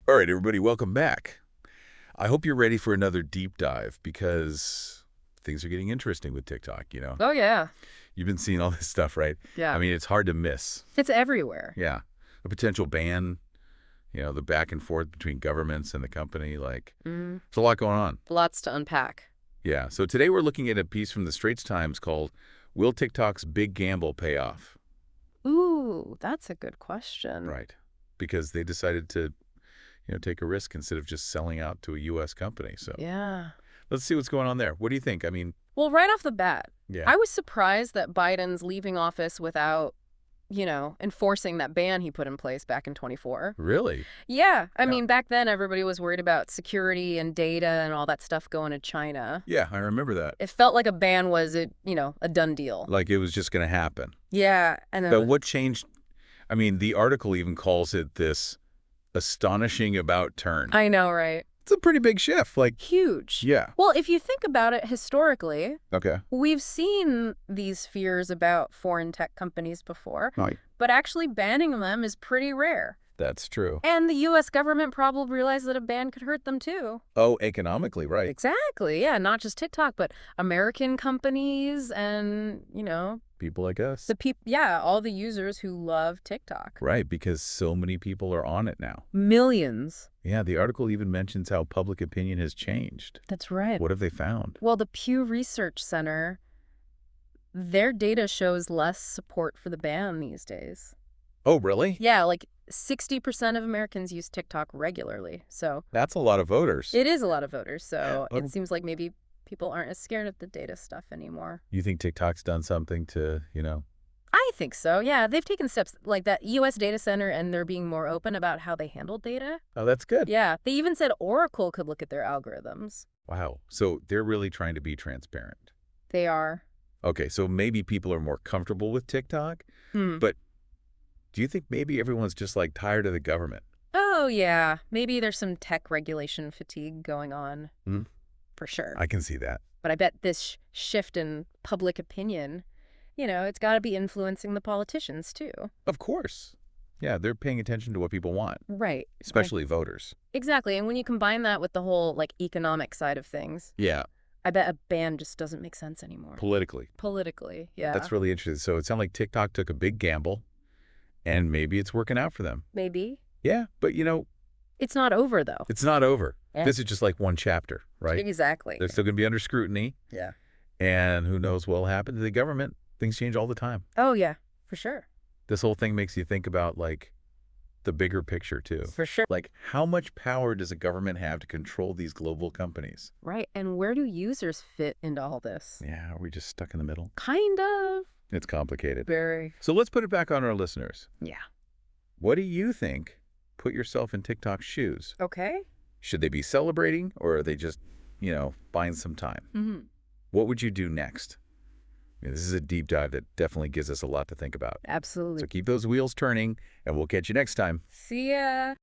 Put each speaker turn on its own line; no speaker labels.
All right, everybody, welcome back. I hope you're ready for another deep dive because things are getting interesting with TikTok.
Oh, yeah.
You've been seeing all this stuff, right? I
Yeah.
mean, it's hard to miss.
It's everywhere.
Yeah. A potential ban, the back and forth between governments and the company,
Mm,
there's a lot going on.
lots to unpack.
Yeah. So today we're looking at a piece from the Straits Times called Will TikTok's Big Gamble Pay Off?
Ooh, that's a good question.
Right. Because they decided to, take a risk instead of just selling out to a U.S. company. So
Yeah.
let's see what's going on there. What do you think? I mean,
Well, right off the bat,
yeah.
I was surprised that Biden's leaving office without, enforcing that ban he put in place back in 24.
Really?
Yeah. I
Yeah.
mean, back then everybody was worried about security and data and all that stuff going to China.
Yeah, I remember that.
It felt like a ban was a done deal.
Like it was just going to happen.
Yeah. And then
But what changed? I mean, the article even calls it this astonishing about turn.
I know, right?
It's a pretty big shift.
Huge.
Yeah.
Well, if you think about it historically,
Okay.
we've seen these fears about foreign tech companies before,
Right.
but actually banning them is pretty rare.
That's true.
And the U.S. government probably realized that a ban could hurt them too.
Oh, economically, right.
Exactly. Yeah, not just TikTok, but American companies and,
People like us.
all the users who love TikTok.
Right, because so many people are on it now.
Millions.
Yeah, the article even mentions how public opinion has changed.
That's right.
What have they found?
Well, the Pew Research Center, their data shows less support for the ban these days.
Oh, really?
Yeah, like 60% of Americans use TikTok regularly. So
That's a lot of voters.
it is a lot of voters. So
Oh.
it seems like maybe people aren't as scared of the data stuff anymore.
You think TikTok's done something to,
I think so. Yeah, they've taken steps like that U.S. data center, and they're being more open about how they handle data.
Oh, that's good.
Yeah, they even said Oracle could look at their algorithms.
Wow. So they're really trying to be transparent.
They are.
Okay, so maybe people are more comfortable with TikTok, but do you think maybe everyone's just tired of the government?
Oh, yeah. Maybe there's some tech regulation fatigue going on.
Mhm.
For sure.
I can see that.
But I bet this shift in public opinion, it's got to be influencing the politicians too.
Of course. Yeah, they're paying attention to what people want,
Right.
especially voters.
Exactly. And when you combine that with the whole economic side of things,
Yeah,
I bet a ban just doesn't make sense anymore.
politically.
Politically, yeah.
That's really interesting. So it sounds like TikTok took a big gamble, and maybe it's working out for them.
Maybe.
Yeah, but
It's not over though.
it's not over.
Yeah.
This is just one chapter, right?
Exactly.
They're still going to be under scrutiny,
Yeah.
and who knows what will happen to the government. Things change all the time.
Oh, yeah, for sure.
This whole thing makes you think about the bigger picture too.
For sure.
How much power does a government have to control these global companies?
Right. And where do users fit into all this?
Yeah, are we just stuck in the middle?
Kind of.
It's complicated.
Very.
So let's put it back on our listeners.
Yeah.
What do you think? Put yourself in TikTok's shoes.
Okay.
Should they be celebrating, or are they just, buying some time?
Mm-hmm.
What would you do next? This is a deep dive that definitely gives us a lot to think about.
Absolutely.
So keep those wheels turning, and we'll catch you next time.
See ya.